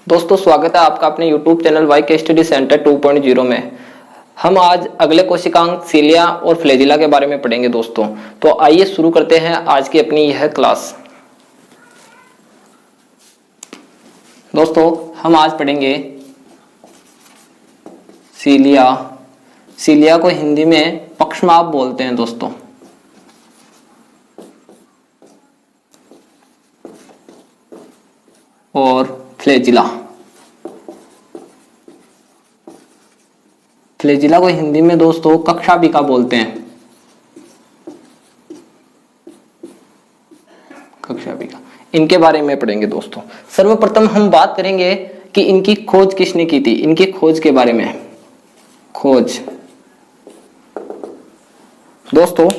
दोस्तों स्वागत है आपका अपने YouTube channel Y study centre 2.0 में। हम आज अगले कोशिकांग सीलिया और फ्लैजिला के बारे में पढ़ेंगे दोस्तों। तो आइए शुरू करते हैं आज की अपनी यह क्लास। दोस्तों हम आज पढ़ेंगे सीलिया। सीलिया को हिंदी में पक्षमाप बोलते हैं दोस्तों। और फ्लैजिला, फ्लैजिला को हिंदी में दोस्तों कक्षाभिका बोलते हैं। कक्षाभिका, इनके बारे में पढ़ेंगे दोस्तों। सर्वप्रथम हम बात करेंगे कि इनकी खोज किसने की थी। इनकी खोज के बारे में खोज दोस्तों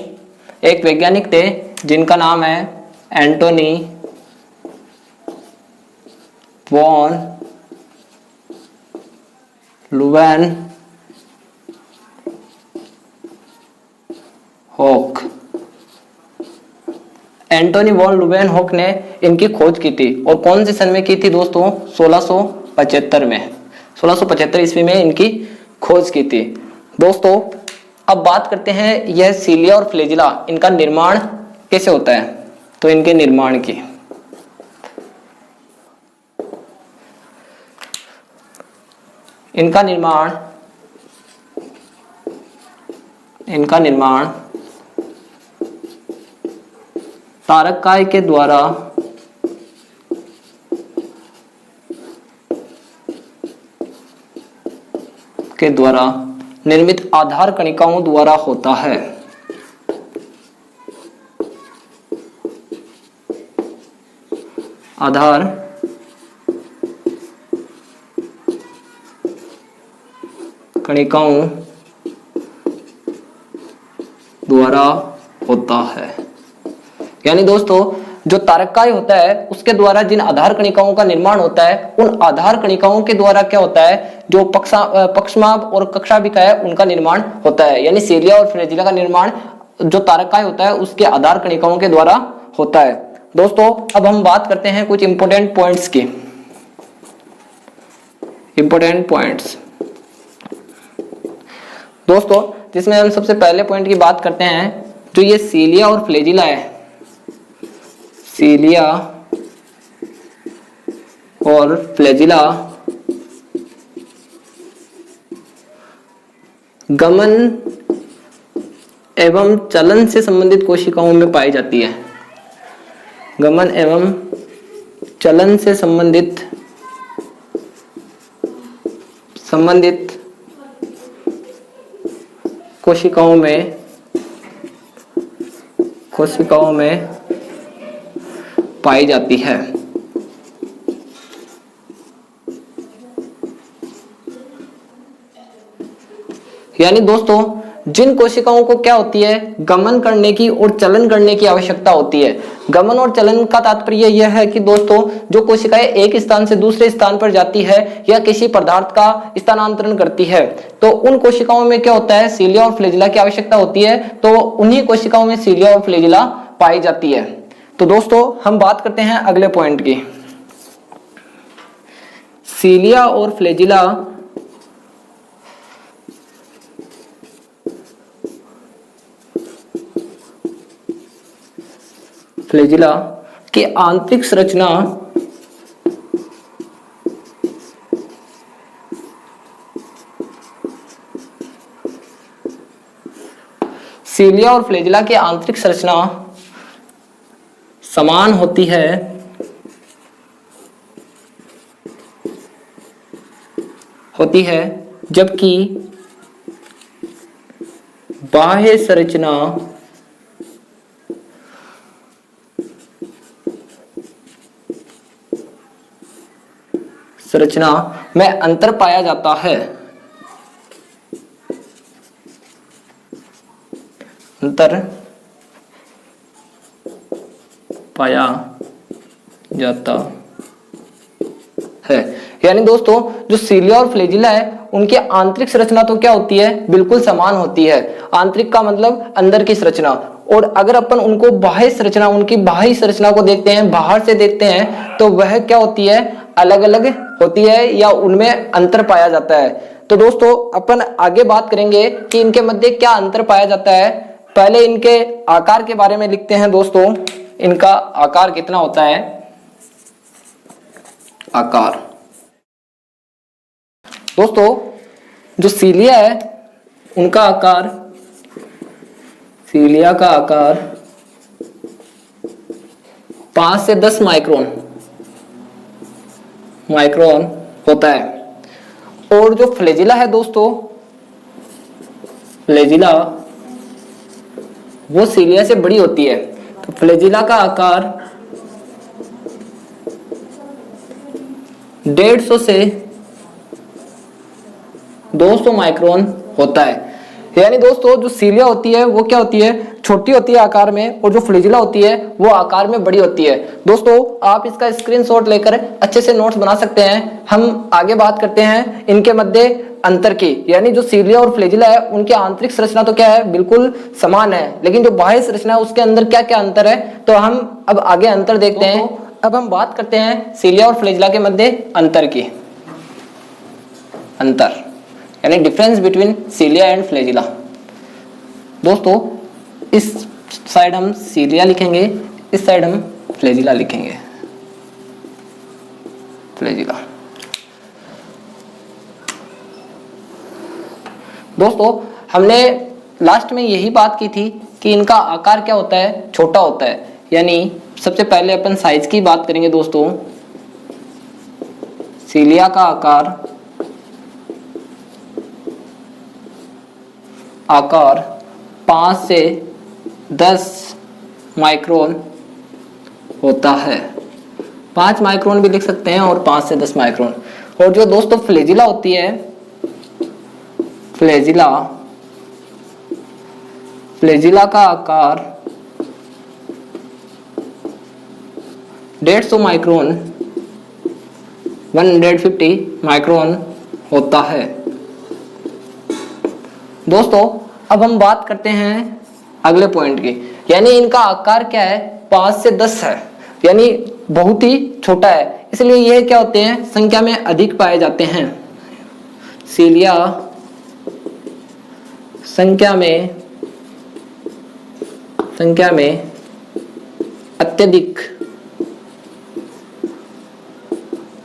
एक वैज्ञानिक थे जिनका नाम है एंटोनी वॉन लुवेनहोक। एंटोनी वॉन लुवेनहोक ने इनकी खोज की थी और कौन से सन में की थी दोस्तों? 1675 में। 1675 ईस्वी में इनकी खोज की थी दोस्तों। अब बात करते हैं यह सीलिया और फ्लैजिला, इनका निर्माण कैसे होता है। तो इनके निर्माण की इनका निर्माण तारककाय के द्वारा निर्मित आधार कणिकाओं द्वारा होता है। आधार कणिकाओं द्वारा होता है। यानी दोस्तों जो तारककाय होता है उसके द्वारा जिन आधार कणिकाओं का निर्माण होता है, उन आधार कणिकाओं के द्वारा क्या होता है, जो पक्षमाप और कक्षाभिका है उनका निर्माण होता है। यानी सीलिया और फ्लैजिला का निर्माण जो तारककाय होता है उसके आधार कणिकाओं के द्वारा होता है दोस्तों। अब हम बात करते हैं कुछ इंपॉर्टेंट पॉइंट्स की। इंपॉर्टेंट पॉइंट्स दोस्तों, जिसमें हम सबसे पहले पॉइंट की बात करते हैं, जो ये सीलिया और फ्लैजिला है। सीलिया और फ्लैजिला गमन एवं चलन से संबंधित कोशिकाओं में पाई जाती है। गमन एवं चलन से संबंधित कोशिकाओं में पाई जाती है। यानी दोस्तों जिन कोशिकाओं को क्या होती है, गमन करने की और चलन करने की आवश्यकता होती है। गमन और चलन का तात्पर्य यह है कि दोस्तों जो कोशिकाएं एक स्थान से दूसरे स्थान पर जाती है या किसी पदार्थ का स्थानांतरण करती है, तो उन कोशिकाओं में क्या होता है, सीलिया और फ्लैजिला की आवश्यकता होती है। तो उन्हीं कोशिकाओं में सीलिया और फ्लैजिला पाई जाती है। तो दोस्तों हम बात करते हैं अगले पॉइंट की। सीलिया और फ्लैजिला की आंतरिक संरचना सीलिया और फ्लैजिला की आंतरिक संरचना समान होती है जबकि बाह्य संरचना में अंतर पाया जाता है। अंतर पाया जाता है। यानी दोस्तों जो सीलिया और फ्लैजिला है उनकी आंतरिक संरचना तो क्या होती है, बिल्कुल समान होती है। आंतरिक का मतलब अंदर की संरचना। और अगर अपन उनको बाह्य संरचना, उनकी बाह्य संरचना को देखते हैं, बाहर से देखते हैं, तो वह क्या होती है, अलग अलग होती है या उनमें अंतर पाया जाता है। तो दोस्तों अपन आगे बात करेंगे कि इनके मध्य क्या अंतर पाया जाता है। पहले इनके आकार के बारे में लिखते हैं दोस्तों, इनका आकार कितना होता है। आकार दोस्तों जो सीलिया है उनका आकार, सीलिया का आकार 5 से 10 माइक्रोन होता है। और जो फ्लैजिला है दोस्तों, फ्लैजिला वो सीलिया से बड़ी होती है। तो फ्लैजिला का आकार 150 से 200 माइक्रोन होता है। यानी दोस्तों जो सीलिया होती है वो क्या होती है, छोटी होती है आकार में, और जो फ्लैजिला होती है वो आकार में बड़ी होती है। दोस्तों आप इसका स्क्रीनशॉट लेकर अच्छे से नोट्स बना सकते हैं। हम आगे बात करते हैं इनके मध्य अंतर की, यानी जो सीलिया और फ्लैजिला है उनकी आंतरिक संरचना तो क्या है, बिल्कुल समान है, लेकिन जो बाह्य संरचना है उसके अंदर क्या क्या अंतर है, तो हम अब आगे अंतर देखते हैं। अब हम बात करते हैं सीलिया और फ्लैजिला के मध्य अंतर की। अंतर यानी difference between cilia and flagella. दोस्तों इस साइड हम सीलिया लिखेंगे, इस साइड हम फ्लैजिला लिखेंगे। फ्लैजिला दोस्तों हमने लास्ट में यही बात की थी कि इनका आकार क्या होता है, छोटा होता है। यानी सबसे पहले अपन साइज की बात करेंगे दोस्तों। सीलिया का आकार 5 से 10 माइक्रोन होता है। 5 माइक्रोन भी लिख सकते हैं और 5 से 10 माइक्रोन। और जो दोस्तों फ्लैजिला होती है, फ्लैजिला का आकार 150 माइक्रोन 150 माइक्रोन होता है। दोस्तों अब हम बात करते हैं अगले पॉइंट की, यानी इनका आकार क्या है, 5 से 10 है, यानी बहुत ही छोटा है, इसलिए यह क्या होते हैं, संख्या में अधिक पाए जाते हैं। सीलिया संख्या में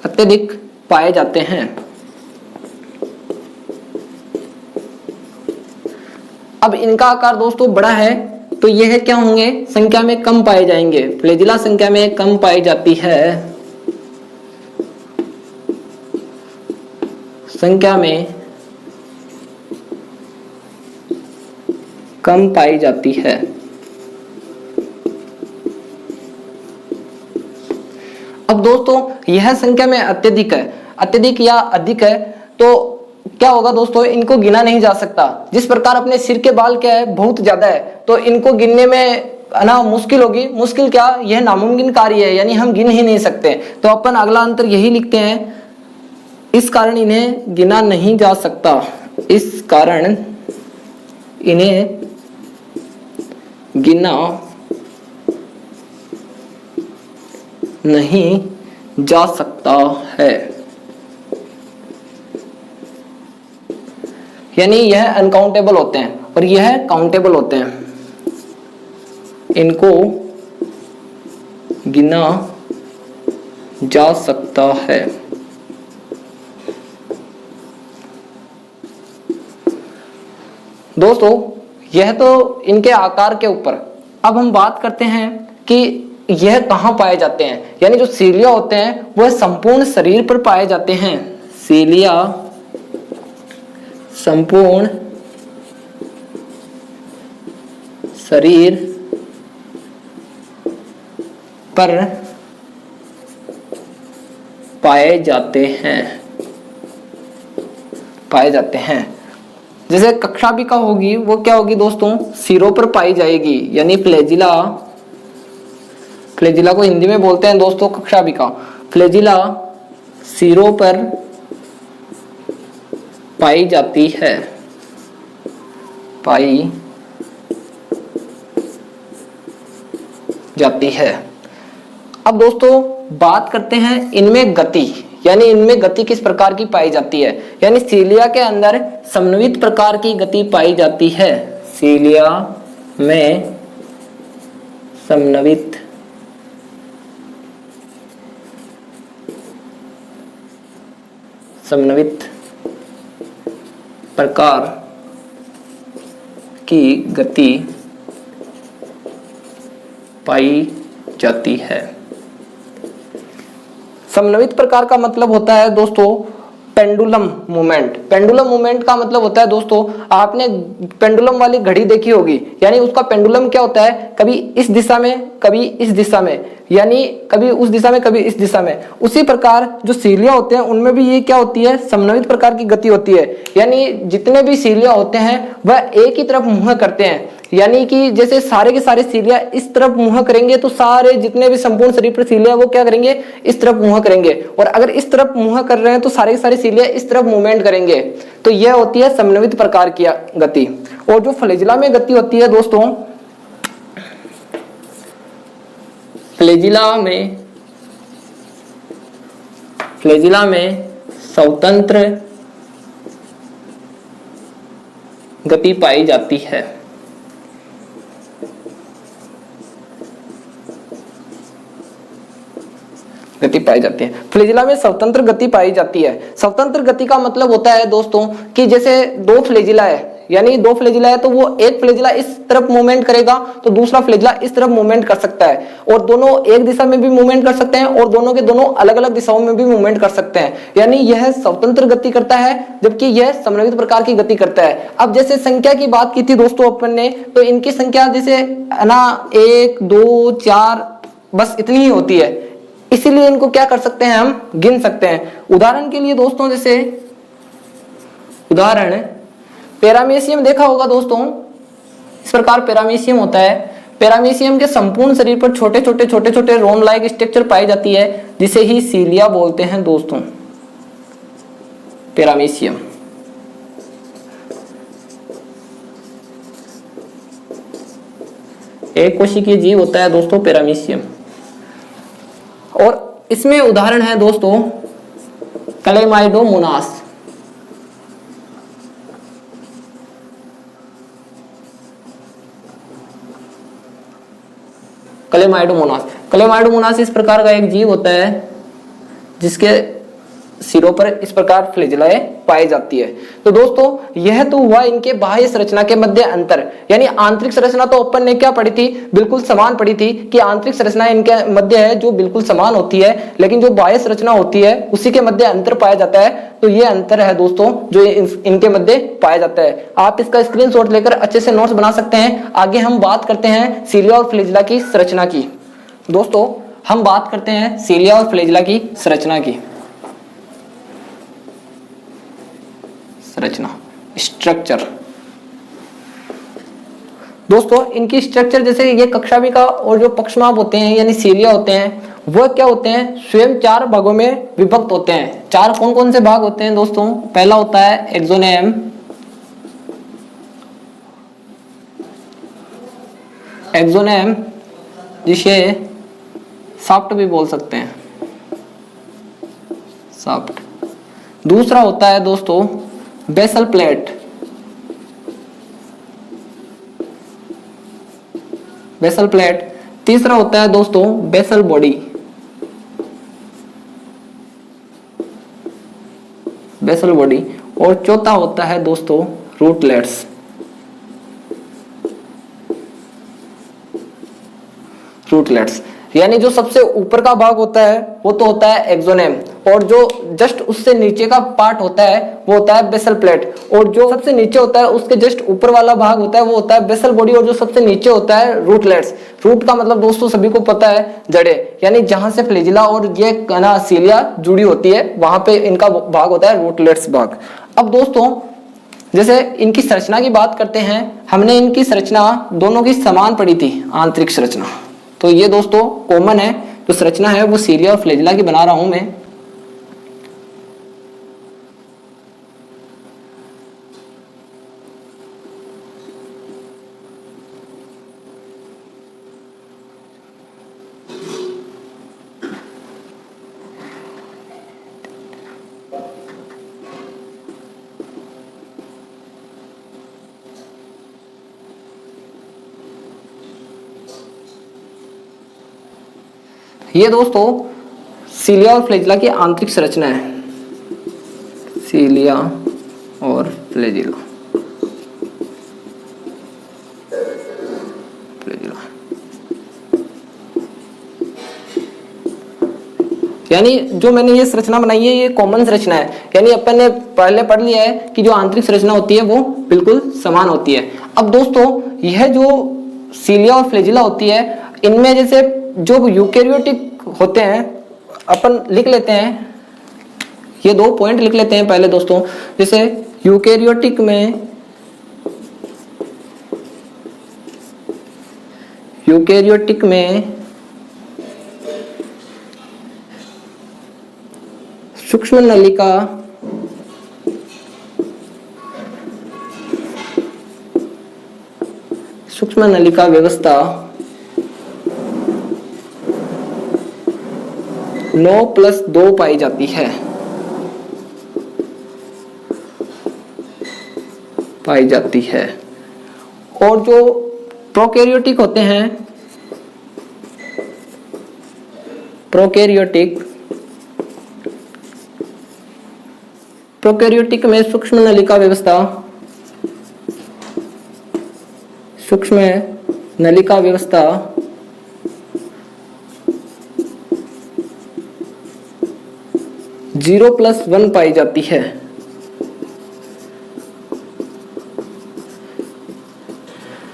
अत्यधिक पाए जाते हैं। अब इनका आकार दोस्तों बड़ा है तो यह क्या होंगे, संख्या में कम पाए जाएंगे। फ्लैजिला संख्या में कम पाई जाती है, संख्या में कम पाई जाती है। अब दोस्तों यह संख्या में अत्यधिक या अधिक है, तो क्या होगा दोस्तों, इनको गिना नहीं जा सकता। जिस प्रकार अपने सिर के बाल क्या है, बहुत ज्यादा है, तो इनको गिनने में ना मुश्किल होगी। मुश्किल क्या, यह नामुमकिन कार्य है, यानी हम गिन ही नहीं सकते। तो अपन अगला अंतर यही लिखते हैं, इस कारण इन्हें गिना नहीं जा सकता। इस कारण इन्हें गिना नहीं जा सकता है, यानी यह अनकाउंटेबल होते हैं और यह काउंटेबल होते हैं। इनको गिना जा सकता है। दोस्तों यह तो इनके आकार के ऊपर। अब हम बात करते हैं कि यह कहां पाए जाते हैं, यानी जो सीलिया होते हैं वह संपूर्ण शरीर पर पाए जाते हैं। सीलिया संपूर्ण शरीर पर पाए जाते हैं। जैसे कक्षाभिका होगी वो क्या होगी दोस्तों, सिरों पर पाई जाएगी, यानी फ्लैजिला को हिंदी में बोलते हैं दोस्तों कक्षाभिका। फ्लैजिला सिरों पर पाई जाती है। अब दोस्तों बात करते हैं इनमें गति, यानी इनमें गति किस प्रकार की पाई जाती है, यानी सीलिया के अंदर समन्वित प्रकार की गति पाई जाती है। सीलिया में समन्वित प्रकार की गति पाई जाती है। समन्वित प्रकार का मतलब होता है दोस्तों पेंडुलम मूवमेंट। पेंडुलम मूवमेंट का मतलब होता है दोस्तों, आपने पेंडुलम वाली घड़ी देखी होगी, यानी उसका पेंडुलम क्या होता है, कभी इस दिशा में कभी इस दिशा में, यानी कभी उस दिशा में कभी इस दिशा में। उसी प्रकार जो सीलिया होते हैं उनमें भी ये क्या होती है, समन्वित प्रकार की गति होती है। यानी जितने भी सीलिया होते हैं वह एक ही तरफ मुंह करते हैं, यानी कि जैसे सारे के सारे सीलिया इस तरफ मुंह करेंगे तो सारे जितने भी संपूर्ण शरीर पर सीलिया वो क्या करेंगे, इस तरफ मुंह करेंगे। और अगर इस तरफ मुंह कर रहे हैं तो सारे के सारे सीलिया इस तरफ मूवमेंट करेंगे। तो यह होती है समन्वित प्रकार की गति। और जो फ्लैजिला में गति होती है दोस्तों, फ्लैजिला में स्वतंत्र गति पाई जाती है। गति पाई जाती है, फ्लैजिला में स्वतंत्र गति पाई जाती है। स्वतंत्र गति का मतलब होता है दोस्तों कि जैसे दो फ्लैजिला है, यानी दो फ्लैजिला है तो वो एक फ्लैजिला इस तरफ मूवमेंट करेगा तो दूसरा फ्लैजिला इस तरफ मूवमेंट कर सकता है, और दोनों एक दिशा में भी मूवमेंट कर सकते हैं और दोनों के दोनों अलग अलग दिशाओं में भी मूवमेंट कर सकते हैं। यानी यह स्वतंत्र गति करता है जबकि यह समन्वित प्रकार की गति करता है। अब जैसे संख्या की बात की थी दोस्तों अपन ने, तो इनकी संख्या जैसे ना 1 2 4 बस इतनी ही होती है, इसीलिए इनको क्या कर सकते हैं, हम गिन सकते हैं। उदाहरण के लिए दोस्तों, जैसे उदाहरण पैरामीशियम देखा होगा दोस्तों, इस प्रकार पैरामीशियम होता है। पैरामीशियम के संपूर्ण शरीर पर छोटे छोटे रोम लाइक स्ट्रक्चर पाई जाती है, जिसे ही सीलिया बोलते हैं दोस्तों। पैरामीशियम एक कोशिकीय जीव होता है दोस्तों पैरामीशियम। और इसमें उदाहरण है दोस्तों क्लेमाइडोमोनास। क्लेमाइडोमोनास इस प्रकार का एक जीव होता है जिसके सिरों पर इस प्रकार फ्लैजिलाए पाई जाती है। तो दोस्तों यह तो हुआ इनके बाह्य संरचना के मध्य अंतर, यानी आंतरिक संरचना तो अपन ने क्या पढ़ी थी, बिल्कुल समान पढ़ी थी कि आंतरिक संरचना इनके मध्य है जो बिल्कुल समान होती है, लेकिन जो बाह्य संरचना होती है उसी के मध्य अंतर पाया जाता है। तो ये अंतर है दोस्तों जो इनके मध्य पाया जाता है। आप इसका स्क्रीनशॉट लेकर अच्छे से नोट्स बना सकते हैं। आगे हम बात करते हैं सीलिया और फ्लैजिला की संरचना की। दोस्तों हम बात करते हैं सीलिया और फ्लैजिला की संरचना की। संरचना स्ट्रक्चर दोस्तों, इनकी स्ट्रक्चर जैसे ये कक्षाभिका और जो पक्षमाप होते हैं यानी सीलिया होते हैं वह क्या होते हैं, स्वयं 4 भागों में विभक्त होते हैं। 4 कौन कौन से भाग होते हैं दोस्तों, पहला होता है एक्सोनेम, जिसे शाफ्ट भी बोल सकते हैं, शाफ्ट। दूसरा होता है दोस्तों बेसल प्लेट, तीसरा होता है दोस्तों बेसल बॉडी, और चौथा होता है दोस्तों रूटलेट्स। यानी जो सबसे ऊपर का भाग होता है वो तो होता है एक्सोनेम, और जो जस्ट उससे नीचे का पार्ट होता है वो होता है बेसल प्लेट, और जो सबसे नीचे होता है उसके जस्ट ऊपर वाला भाग होता है वो होता है बेसल बॉडी, और जो सबसे नीचे होता है रूटलेट्स। रूट का मतलब दोस्तों सभी को पता है जड़ें, यानी जहां से फ्लैजिला और ये ना सीलिया जुड़ी होती है वहां पे इनका भाग होता है रूटलेट्स भाग। अब दोस्तों जैसे इनकी संरचना की बात करते हैं, हमने इनकी संरचना दोनों की समान पढ़ी थी, आंतरिक संरचना। तो ये दोस्तों कॉमन है, जो संरचना है वो सीलिया और फ्लैजिला की बना रहा हूं मैं। ये दोस्तों सीलिया और फ्लैजिला की आंतरिक संरचना है, सीलिया और फ्लैजिला। यानी जो मैंने ये संरचना बनाई है ये कॉमन संरचना है, यानी अपन ने पहले पढ़ लिया है कि जो आंतरिक संरचना होती है वो बिल्कुल समान होती है। अब दोस्तों यह जो सीलिया और फ्लैजिला होती है, इनमें जैसे जो यूकेरियोटिक होते हैं, अपन लिख लेते हैं, ये 2 पॉइंट लिख लेते हैं पहले दोस्तों। जैसे यूकेरियोटिक में सूक्ष्म नलिका व्यवस्था 9+2 पाई जाती है, और जो प्रोकैरियोटिक होते हैं, प्रोकैरियोटिक में सूक्ष्म नलिका व्यवस्था 0+1 पाई जाती है।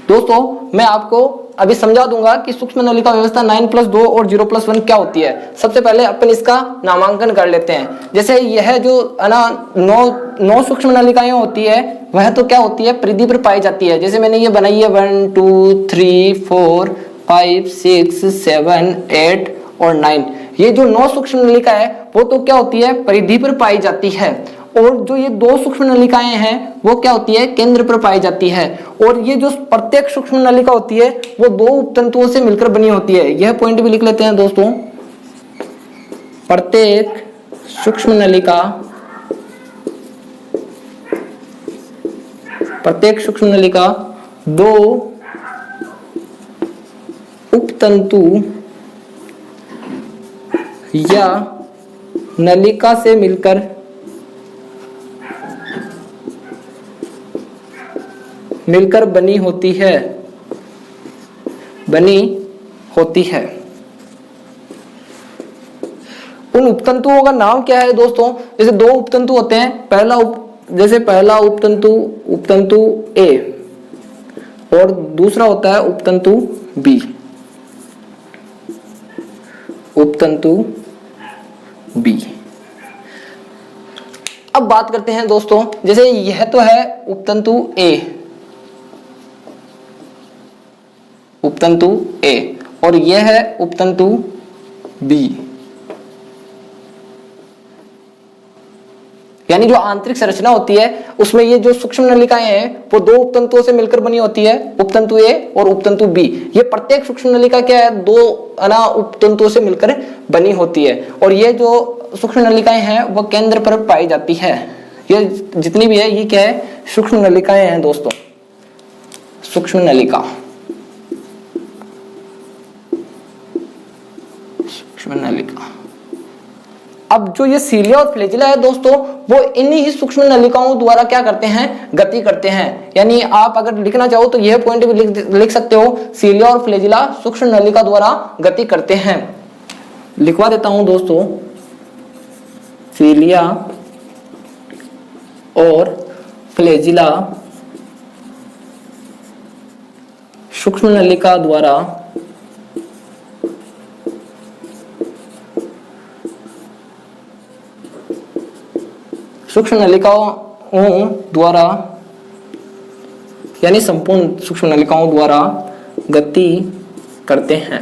दोस्तों मैं आपको अभी समझा दूंगा कि सूक्ष्म नलिका व्यवस्था 9+2 और 0+1 क्या होती है। सबसे पहले अपन इसका नामांकन कर लेते हैं। जैसे यह जो नौ सूक्ष्म नलिकाएं होती है, वह तो क्या होती है, परिधि पर पाई जाती है। जैसे मैंने ये बनाई है 1 2 3 4 5 6 7 8 और 9, ये जो 9 सूक्ष्म नलिका है वो तो क्या होती है, परिधि पर पाई जाती है। और जो ये 2 सूक्ष्म नलिकाएं हैं वो क्या होती है, केंद्र पर पाई जाती है। और ये जो प्रत्येक सूक्ष्म नलिका होती है वो 2 उपतंतुओं से मिलकर बनी होती है। यह पॉइंट भी लिख लेते हैं दोस्तों। प्रत्येक सूक्ष्म नलिका 2 उपतंतु या नलिका से मिलकर बनी होती है। उन उपतंतुओं का नाम क्या है दोस्तों? जैसे 2 उपतंतु होते हैं, पहला उपतंतु ए और दूसरा होता है उपतंतु बी। अब बात करते हैं दोस्तों, जैसे यह तो है उपतंतु ए और यह है उपतंतु बी। यानी जो आंतरिक संरचना होती है उसमें ये जो सूक्ष्म नलिकाएं हैं वो 2 उपतंतुओं से मिलकर बनी होती है, उपतंतु ए और उपतंतु बी। ये प्रत्येक सूक्ष्म नलिका क्या है, 2 उपतंतुओं से मिलकर बनी होती है। और ये जो सूक्ष्म नलिकाएं हैं वो केंद्र पर पाई जाती है। ये जितनी भी है ये क्या है, सूक्ष्म नलिकाएं हैं दोस्तों, सूक्ष्म नलिका। अब जो ये सीलिया और फ्लैजिला है दोस्तों, वो इन्हीं ही सूक्ष्म नलिकाओं द्वारा क्या करते हैं, गति करते हैं। यानी आप अगर लिखना चाहो तो यह पॉइंट भी लिख सकते हो, सीलिया और फ्लैजिला सूक्ष्म नलिका द्वारा गति करते हैं। लिखवा देता हूं दोस्तों, सीलिया और फ्लैजिला सूक्ष्म नलिका द्वारा यानी संपूर्ण सूक्ष्म नलिकाओं द्वारा गति करते हैं।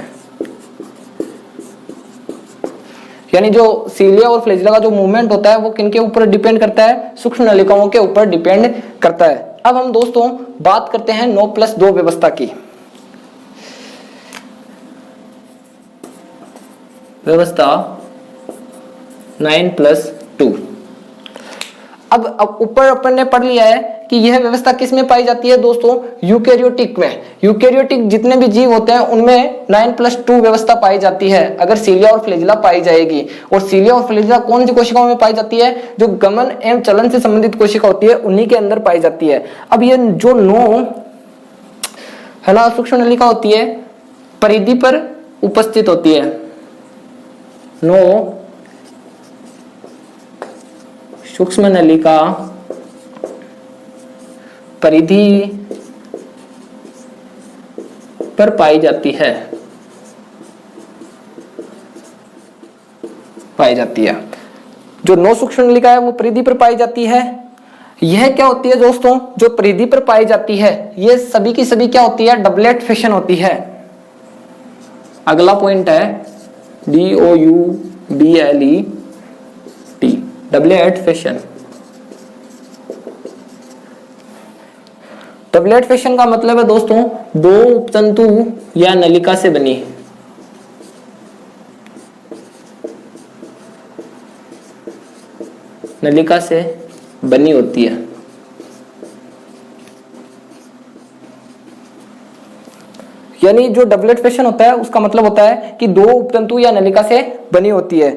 यानी जो सीलिया और फ्लैजिला का जो मूवमेंट होता है वो किनके ऊपर डिपेंड करता है, सूक्ष्म नलिकाओं के ऊपर डिपेंड करता है। अब हम दोस्तों बात करते हैं 9+2 व्यवस्था की। व्यवस्था 9+2। अब ऊपर अपन ने पढ़ लिया है कि यह व्यवस्था किस में पाई जाती है दोस्तों, यूकेरियोटिक में। यूकेरियोटिक जितने भी जीव होते हैं उनमें 9+2 व्यवस्था पाई जाती है अगर सीलिया और फ्लैजिला पाई जाएगी। और सीलिया और फ्लैजिला कौन सी कोशिकाओं में पाई जाती है, जो गमन एवं चलन से संबंधित कोशिका होती है उन्हीं के अंदर पाई जाती है। अब ये जो 9 है ना सूक्ष्म नलिका होती है परिधि पर उपस्थित होती है, 9 सूक्ष्म नलिका परिधि पर पाई जाती है, जो 9 सूक्ष्म नलिका है वो परिधि पर पाई जाती है। यह क्या होती है दोस्तों, जो परिधि पर पाई जाती है ये सभी की सभी क्या होती है, डबलेट फिशन होती है। अगला पॉइंट है DOUBLET, doublet fission. Doublet fission का मतलब है दोस्तों 2 उपतंतु या नलिका से बनी, नलिका से बनी होती है। यानी जो डबलेट फिशन होता है उसका मतलब होता है कि 2 उपतंतु या नलिका से बनी होती है।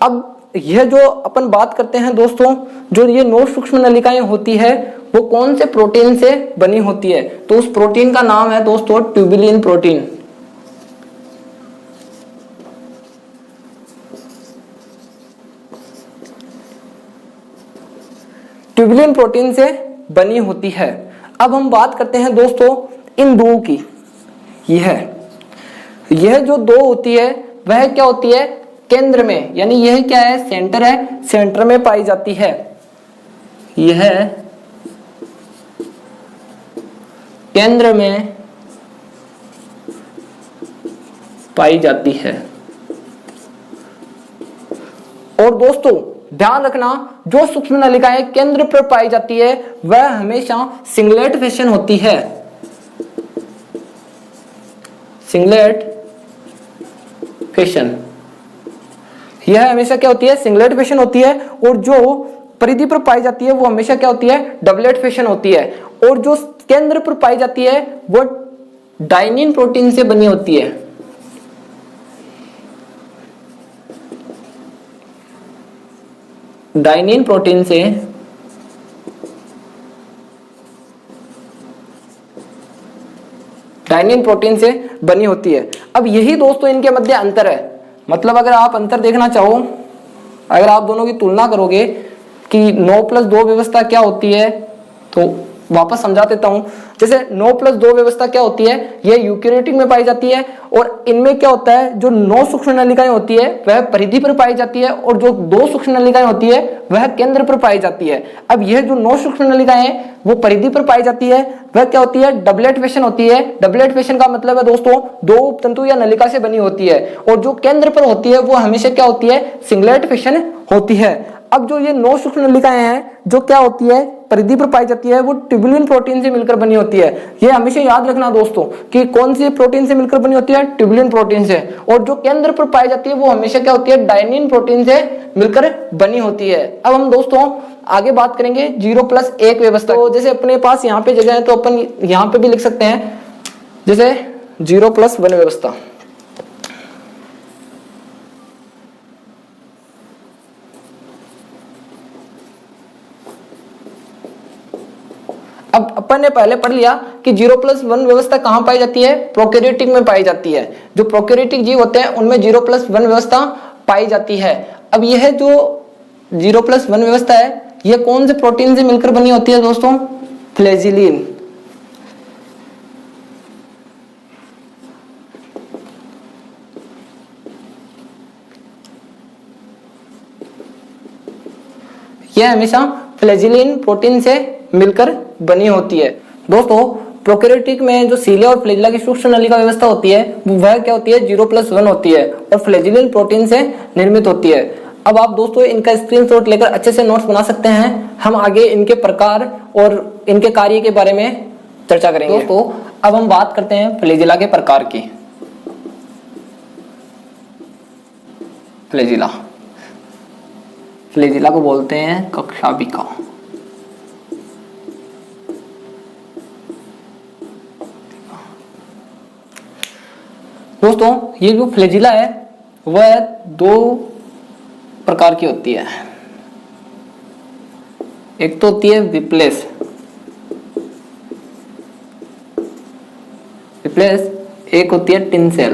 अब यह जो अपन बात करते हैं दोस्तों, जो ये 9 सूक्ष्म नलिकाएं होती है वो कौन से प्रोटीन से बनी होती है, तो उस प्रोटीन का नाम है दोस्तों ट्यूबिलिन प्रोटीन। ट्यूबिलिन प्रोटीन से बनी होती है। अब हम बात करते हैं दोस्तों इन 2 की। यह जो 2 होती है वह क्या होती है, केंद्र में, यानी यह क्या है, सेंटर है, सेंटर में पाई जाती है। यह केंद्र में पाई जाती है। और दोस्तों ध्यान रखना, जो सूक्ष्म नलिकाएं केंद्र पर पाई जाती है वह हमेशा सिंगलेट फिशन होती है। सिंगलेट फिशन, यह हमेशा क्या होती है, सिंगलेट फिशन होती है। और जो परिधि पर पाई जाती है वो हमेशा क्या होती है, डबलेट फिशन होती है। और जो केंद्र पर पाई जाती है वो डाइनिन प्रोटीन से बनी होती है। डाइनिन प्रोटीन से बनी होती है। अब यही दोस्तों इनके मध्य अंतर है। मतलब अगर आप अंतर देखना चाहो, अगर आप दोनों की तुलना करोगे कि 9+2 व्यवस्था क्या होती है, तो वापस समझा देता हूं। जैसे 9+2 व्यवस्था क्या होती है, यह यूकेरियोटिक में पाई जाती है। और इनमें क्या होता है, जो 9 सूक्ष्म नलिकाएं होती है वह परिधि पर पाई जाती है, और जो 2 सूक्ष्म नलिकाएं होती है वह केंद्र पर पाई जाती है। अब यह जो 9 सूक्ष्म नलिकाएं हैं वो परिधि पर पाई जाती है, वह क्या होती है, डबलेट फिशन होती है। डबलेट फिशन का मतलब है दोस्तों 2 उपतंतु या नलिका से बनी होती है। और जो केंद्र पर होती है वो हमेशा क्या होती है, सिंगलेट फिशन होती है। अब जो ये 9 सूक्ष्म नलिकाएं हैं जो क्या होती है, परिधि पर पाई जाती है, वो ट्यूबुलिन प्रोटीन से मिलकर बनी होती है। ये हमेशा याद रखना दोस्तों कि कौन सी प्रोटीन से मिलकर बनी होती है, ट्यूबुलिन प्रोटीन से। और जो केंद्र पर पाई जाती है वो हमेशा क्या होती है, डाइनिन प्रोटीन से मिलकर बनी होती है। अब हम दोस्तों आगे बात करेंगे 0+1 व्यवस्था। तो जैसे अपने पास यहाँ पे जगह है तो अपन यहाँ पे भी लिख सकते हैं, जैसे 0+1 व्यवस्था। अब अपन ने पहले पढ़ लिया कि 0+1 व्यवस्था कहां पाई जाती है, प्रोकैरियोटिक में पाई जाती है। जो प्रोकैरियोटिक जीव होते हैं उनमें 0+1 व्यवस्था पाई जाती है। अब यह जो 0+1 व्यवस्था है यह कौन से प्रोटीन से मिलकर बनी होती है दोस्तों, फ्लैजिलिन। यह हमेशा फ्लैजिलिन प्रोटीन से मिलकर बनी होती है। दोस्तों प्रोकैरियोटिक में जो सीलिया और फ्लैजिला की सूक्ष्म नलिका व्यवस्था होती है वह क्या होती है, 0+1 होती है और फ्लैजिलिन प्रोटीन से निर्मित होती है। अब आप दोस्तों इनका स्क्रीनशॉट लेकर अच्छे से नोट्स बना सकते हैं। हम आगे इनके प्रकार और इनके कार्य के बारे में चर्चा करेंगे। दोस्तों अब हम बात करते हैं फ्लैजिला के प्रकार की। फ्लैजिला को बोलते हैं कक्षाभिका। दोस्तों ये जो फ्लैजिला है वह 2 प्रकार की होती है। एक तो होती है विप्लेस, एक होती है टिन सेल।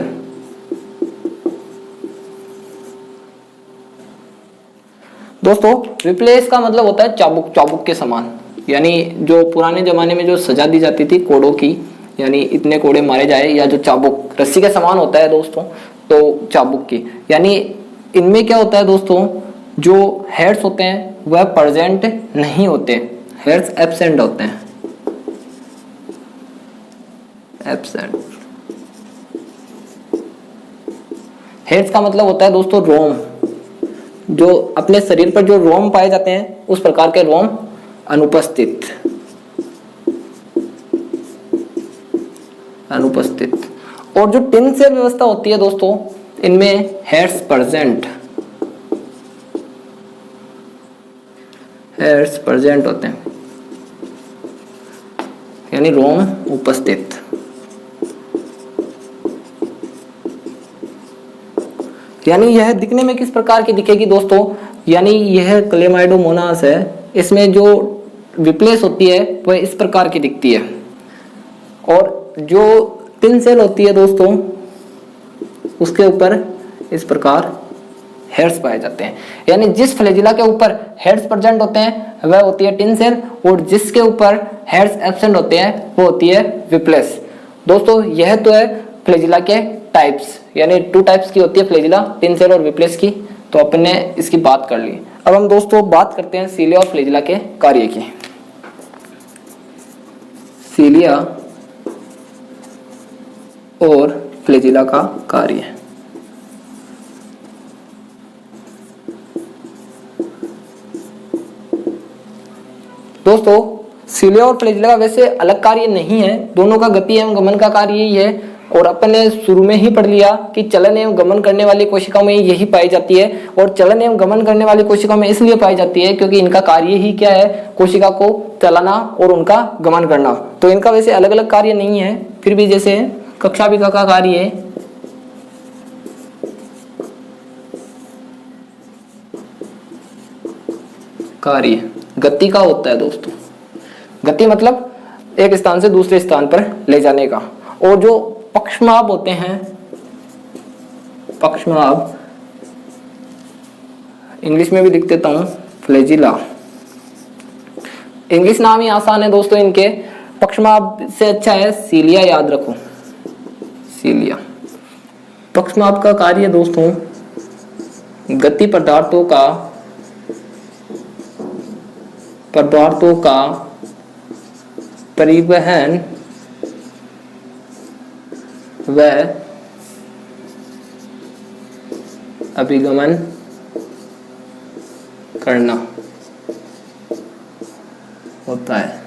दोस्तों विप्लेस का मतलब होता है चाबुक के समान, यानी जो पुराने जमाने में जो सजा दी जाती थी कोड़ों की, यानी इतने कोड़े मारे जाए, या जो चाबुक रस्सी के समान होता है दोस्तों, तो चाबुक की, यानी इनमें क्या होता है दोस्तों, जो हेड्स होते हैं वह प्रेजेंट नहीं होते, हेड्स एब्सेंट होते हैं, एब्सेंट। हेड्स का मतलब होता है दोस्तों रोम, जो अपने शरीर पर जो रोम पाए जाते हैं उस प्रकार के रोम अनुपस्थित। और जो टिन सेल व्यवस्था होती है दोस्तों, इनमें हेड्स प्रेजेंट होते हैं, यानी रोम उपस्थित। यानी यह दिखने में किस प्रकार की दिखेगी दोस्तों, यानी यह क्लेमाइडोमोनास है, इसमें जो विप्लेस होती है वह इस प्रकार की दिखती है, और जो टिन सेल होती है दोस्तों उसके ऊपर इस प्रकार हेड्स पाए जाते हैं। यानी जिस फ्लैजिला के ऊपर हेड्स प्रेजेंट होते हैं वह होती है टिन सेल, और जिसके ऊपर हेड्स एब्सेंट होते हैं वो होती है विप्लेस। दोस्तों यह तो है फ्लैजिला के टाइप्स, यानी 2 टाइप्स की होती है फ्लैजिला, टिन सेल और विप्लेस की, तो अपने इसकी बात कर ली। अब हम दोस्तों बात करते हैं सीलिया और फ्लैजिला के कार्य की। सीलिया और फ्लैजिला का कार्य। दोस्तों सीलिया और फ्लैजिला का वैसे अलग कार्य नहीं है, दोनों का गति एवं गमन का कार्य यही है, और अपन ने शुरू में ही पढ़ लिया कि चलन एवं गमन करने वाली कोशिकाओं में यही पाई जाती है, और चलन एवं गमन करने वाली कोशिकाओं में इसलिए पाई जाती है क्योंकि इनका कार्य ही क्या है, कोशिका को चलाना और उनका गमन करना। तो इनका वैसे अलग अलग कार्य नहीं है, फिर भी जैसे कक्षाभिका का कार्य है, गति का होता है दोस्तों। गति मतलब एक स्थान से दूसरे स्थान पर ले जाने का। और जो पक्षमाभ होते हैं, पक्षमाभ इंग्लिश में भी लिख देता हूं, फ्लैजिला। इंग्लिश नाम ही आसान है दोस्तों इनके, पक्षमाभ से अच्छा है सीलिया, याद रखो सीलिया। पक्षमाभ का कार्य दोस्तों गति पदार्थों का परिवहन व अभिगमन करना होता है।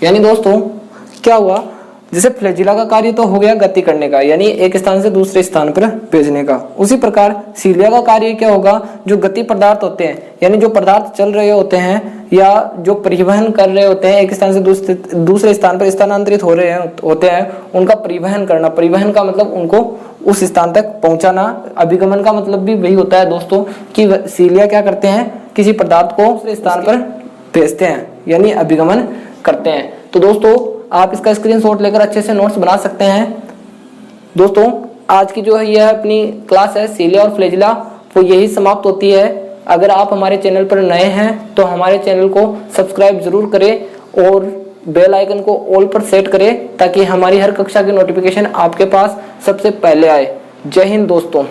यानी दोस्तों क्या हुआ, जैसे फ्लैजिला का कार्य तो हो गया गति करने का, यानी एक स्थान से दूसरे स्थान पर भेजने का, उसी प्रकार सीलिया का कार्य क्या होगा, जो गति पदार्थ होते हैं, यानी जो पदार्थ चल रहे होते हैं या जो परिवहन कर रहे होते हैं, एक स्थान से दूसरे स्थान पर स्थानांतरित हो रहे होते हैं, उनका परिवहन करना। परिवहन का मतलब उनको उस स्थान तक पहुंचाना। अभिगमन का मतलब भी वही होता है दोस्तों कि सीलिया क्या करते हैं, किसी पदार्थ को दूसरे स्थान पर भेजते हैं, यानी अभिगमन करते हैं। तो दोस्तों आप इसका स्क्रीनशॉट लेकर अच्छे से नोट्स बना सकते हैं। दोस्तों आज की जो है यह अपनी क्लास है सीलिया और फ्लैजिला, वो यही समाप्त होती है। अगर आप हमारे चैनल पर नए हैं तो हमारे चैनल को सब्सक्राइब जरूर करें और बेल आइकन को ऑल पर सेट करें, ताकि हमारी हर कक्षा की नोटिफिकेशन आपके पास सबसे पहले आए। जय हिंद दोस्तों।